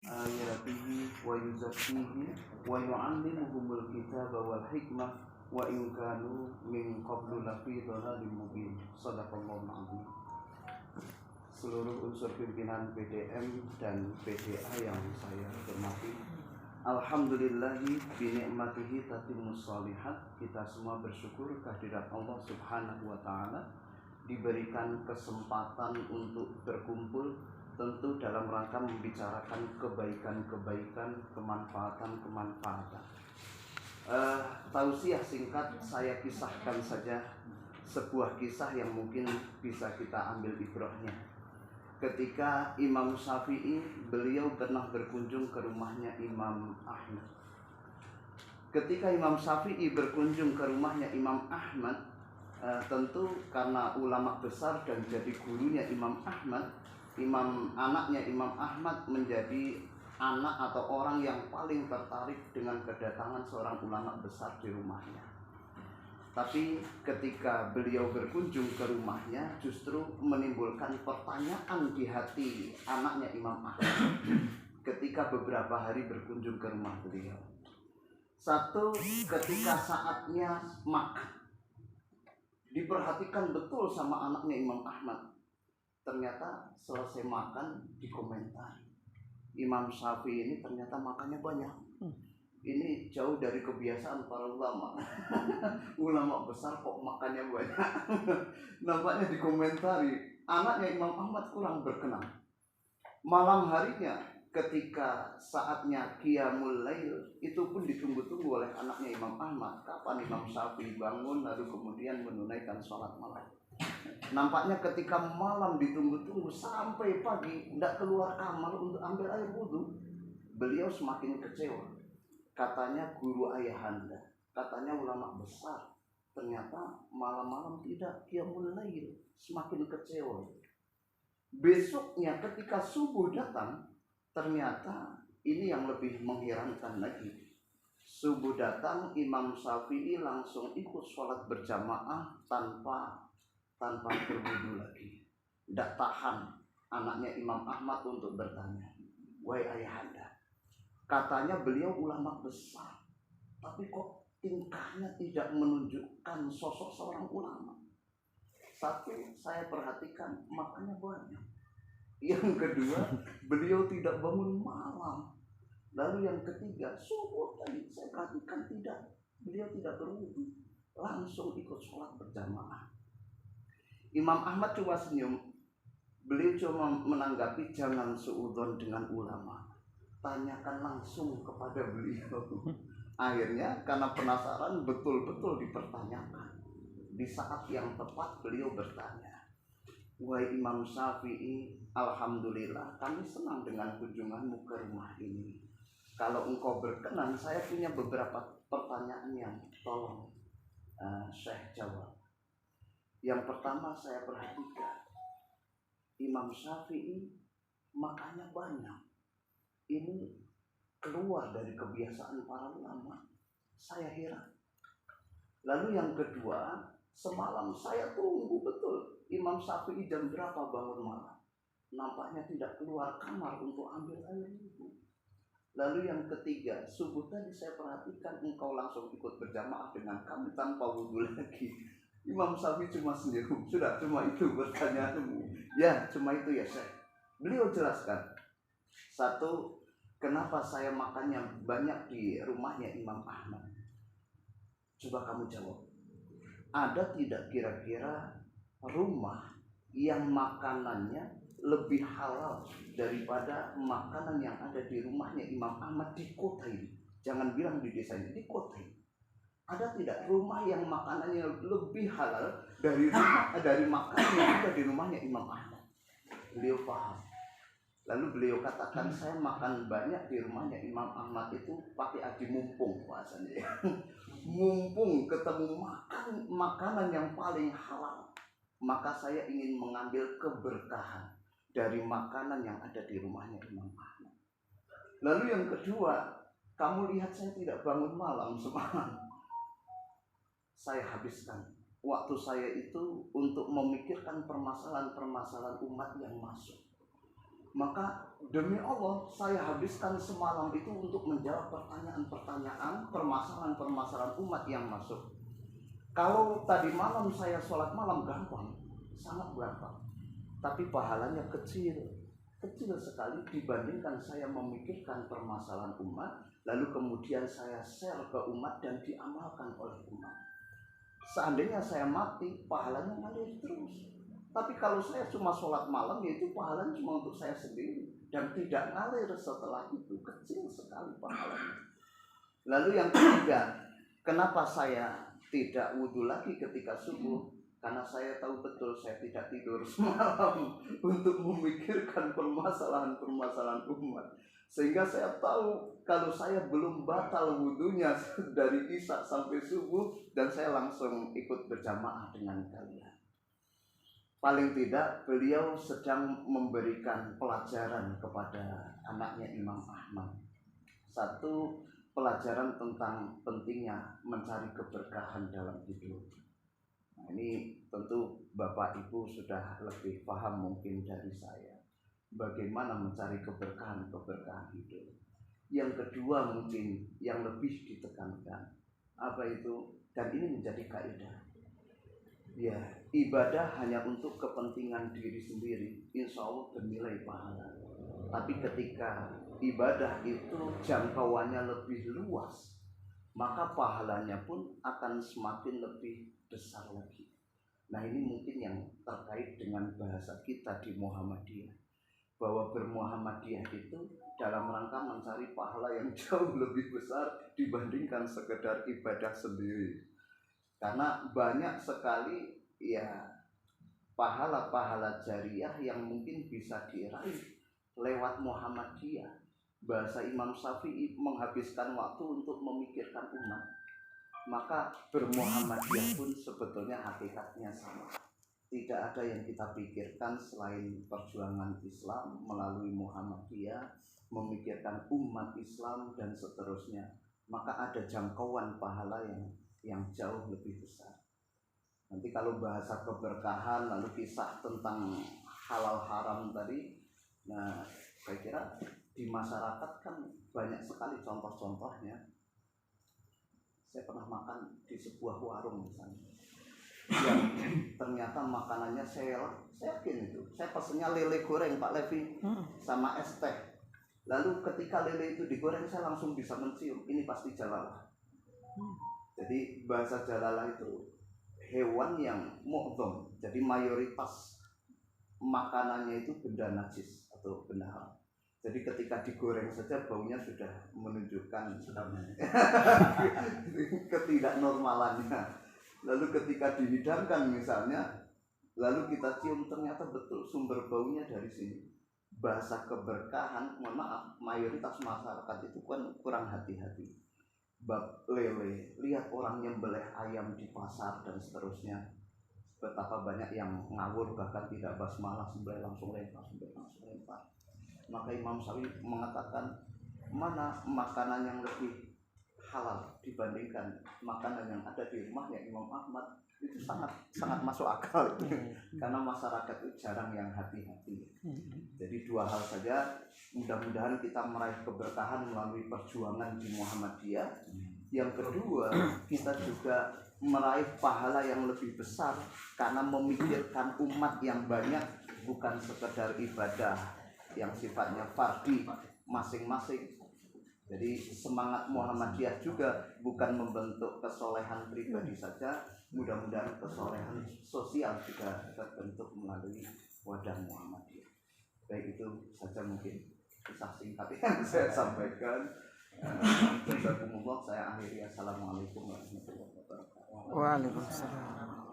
ayatihi wa yuzakkihi wa yu'allimuhumul kitaba wal hikmah wa in kanu min qablu lafi dhalalin mubin. Shadaqallahul azim. Seluruh unsur pimpinan PDM dan PDA yang saya hormati, alhamdulillahi binikmatihi tatimmus shalihat. Kita semua bersyukur kehadirat Allah Subhanahu wa taala diberikan kesempatan untuk berkumpul, tentu dalam rangka membicarakan kebaikan-kebaikan, kemanfaatan-kemanfaatan. Tausiah singkat saya kisahkan saja sebuah kisah yang mungkin bisa kita ambil ibrahnya. Ketika Imam Syafi'i, beliau pernah berkunjung ke rumahnya Imam Ahmad. Ketika Imam Syafi'i berkunjung ke rumahnya Imam Ahmad, tentu karena ulama besar dan jadi gurunya Imam Ahmad, anaknya Imam Ahmad menjadi anak atau orang yang paling tertarik dengan kedatangan seorang ulama besar di rumahnya. Tapi ketika beliau berkunjung ke rumahnya, justru menimbulkan pertanyaan di hati anaknya Imam Ahmad ketika beberapa hari berkunjung ke rumah beliau. Satu, ketika saatnya makan, diperhatikan betul sama anaknya Imam Ahmad. Ternyata selesai makan dikomentari, Imam Syafi'i ini ternyata makannya banyak. Ini jauh dari kebiasaan para ulama. Ulama besar kok makannya banyak. Nampaknya dikomentari, anaknya Imam Ahmad kurang berkenan. Malam harinya ketika saatnya Qiyamul Lail, itu pun ditunggu-tunggu oleh anaknya Imam Ahmad. Kapan Imam Syafi'i bangun lalu kemudian menunaikan sholat malam. Nampaknya ketika malam ditunggu-tunggu sampai pagi tidak keluar kamar untuk ambil air wudhu. Beliau semakin kecewa. Katanya guru ayahanda, katanya ulama besar, ternyata malam-malam tidak qiyamul lail. Semakin kecewa. Besoknya ketika subuh datang, ternyata ini yang lebih mengherankan lagi. Subuh datang, Imam Syafi'i langsung ikut sholat berjamaah tanpa berwudu lagi. Tidak tahan anaknya Imam Ahmad untuk bertanya, wahai ayahanda, katanya beliau ulama besar, tapi kok tingkahnya tidak menunjukkan sosok seorang ulama. Satu, saya perhatikan makannya banyak. Yang kedua, beliau tidak bangun malam. Lalu yang ketiga, subuh tadi saya perhatikan beliau tidak berwudu, langsung ikut sholat berjamaah. Imam Ahmad cuma senyum. Beliau cuma menanggapi, jangan suudzon dengan ulama, tanyakan langsung kepada beliau. Akhirnya karena penasaran betul-betul dipertanyakan. Di saat yang tepat beliau bertanya, wahai Imam Syafi'i, alhamdulillah kami senang dengan kunjunganmu ke rumah ini. Kalau engkau berkenan, saya punya beberapa pertanyaan yang tolong Syekh jawab. Yang pertama, saya perhatikan Imam Syafi'i makannya banyak. Ini keluar dari kebiasaan para ulama. Saya heran. Lalu yang kedua, semalam saya tunggu betul Imam Syafi'i jam berapa bangun malam. Nampaknya tidak keluar kamar untuk ambil air wudhu. Lalu yang ketiga, subuh tadi saya perhatikan engkau langsung ikut berjamaah dengan kami tanpa wudhu lagi. Imam Syafi'i cuma senyum. Sudah, cuma itu pertanyaanmu. Ya, cuma itu ya Syekh. Beliau jelaskan. Satu, kenapa saya makannya banyak di rumahnya Imam Ahmad? Coba kamu jawab. Ada tidak kira-kira rumah yang makanannya lebih halal daripada makanan yang ada di rumahnya Imam Ahmad di kota ini? Jangan bilang di desa ini, di kota ini. Ada tidak rumah yang makanannya lebih halal dari makanan yang ada di rumahnya Imam Ahmad? Beliau paham. Lalu beliau katakan, saya makan banyak di rumahnya Imam Ahmad itu pakai aji mumpung bahasanya. Mumpung ketemu makanan yang paling halal, maka saya ingin mengambil keberkahan dari makanan yang ada di rumahnya Imam Ahmad. Lalu yang kedua, kamu lihat saya tidak bangun malam semalam. Saya habiskan waktu saya itu untuk memikirkan permasalahan-permasalahan umat yang masuk. Maka demi Allah saya habiskan semalam itu untuk menjawab pertanyaan-pertanyaan, permasalahan-permasalahan umat yang masuk. Kalau tadi malam saya sholat malam gampang, sangat gampang, tapi pahalanya kecil sekali dibandingkan saya memikirkan permasalahan umat, lalu kemudian saya share ke umat dan diamalkan oleh umat. Seandainya saya mati, pahalanya ngalir terus. Tapi kalau saya cuma sholat malam, yaitu pahalanya cuma untuk saya sendiri dan tidak ngalir setelah itu, kecil sekali pahalanya. Lalu yang ketiga, kenapa saya tidak wudhu lagi ketika subuh? Karena saya tahu betul saya tidak tidur semalam untuk memikirkan permasalahan-permasalahan umat. Sehingga saya tahu kalau saya belum batal wudhunya dari isya sampai subuh, dan saya langsung ikut berjamaah dengan kalian. Paling tidak beliau sedang memberikan pelajaran kepada anaknya Imam Ahmad. Satu, pelajaran tentang pentingnya mencari keberkahan dalam hidup. Nah, ini tentu Bapak Ibu sudah lebih paham mungkin dari saya bagaimana mencari keberkahan hidup. Yang kedua mungkin yang lebih ditekankan, apa itu? Dan ini menjadi kaidah. Ya, ibadah hanya untuk kepentingan diri sendiri, insya Allah bernilai pahala. Tapi ketika ibadah itu jangkauannya lebih luas, maka pahalanya pun akan semakin lebih besar lagi. Nah, ini mungkin yang terkait dengan bahasa kita di Muhammadiyah, bahwa bermuhammadiyah itu dalam rangka mencari pahala yang jauh lebih besar dibandingkan sekedar ibadah sendiri. Karena banyak sekali ya pahala-pahala jariah yang mungkin bisa diraih lewat Muhammadiyah. Bahasa Imam Syafi'i, menghabiskan waktu untuk memikirkan umat. Maka bermuhammadiyah pun sebetulnya hakikatnya sama. Tidak ada yang kita pikirkan selain perjuangan Islam melalui Muhammadiyah, memikirkan umat Islam dan seterusnya. Maka ada jangkauan pahala yang jauh lebih besar. Nanti kalau bahasa keberkahan lalu kisah tentang halal haram tadi, nah saya kira di masyarakat kan banyak sekali contoh-contohnya. Saya pernah makan di sebuah warung misalnya, yang ternyata makanannya saya yakin itu, saya pesennya lele goreng Pak Levi sama es teh. Lalu ketika lele itu digoreng, saya langsung bisa mencium ini pasti jalalah. Jadi bahasa jalalah itu hewan yang mu'dham, jadi mayoritas makanannya itu benda najis atau benda haram. Jadi ketika digoreng saja baunya sudah menunjukkan ketidaknormalannya. Lalu ketika dihidangkan misalnya, lalu kita cium, ternyata betul sumber baunya dari sini. Bahasa keberkahan, mohon maaf, mayoritas masyarakat itu kan kurang hati-hati. Bab lele, lihat orang nyembelih ayam di pasar dan seterusnya, betapa banyak yang ngawur, bahkan tidak basmalah, sembelih langsung lempar. Maka Imam Syafi'i mengatakan, mana makanan yang lebih halal dibandingkan makanan yang ada di rumahnya Imam Ahmad? Itu sangat masuk akal itu. Karena masyarakat itu jarang yang hati-hati. Jadi dua hal saja, mudah-mudahan kita meraih keberkahan melalui perjuangan di Muhammadiyah. Yang kedua, kita juga meraih pahala yang lebih besar karena memikirkan umat yang banyak, bukan sekedar ibadah yang sifatnya fardhi masing-masing. Jadi semangat Muhammadiyah juga bukan membentuk kesolehan pribadi saja, mudah-mudahan kesolehan sosial juga terbentuk melalui wadah Muhammadiyah. Baik, itu saja mungkin kisah singkat yang saya sampaikan. Jazakumullah, saya akhiri. Assalamualaikum warahmatullahi wabarakatuh. Waalaikumsalam.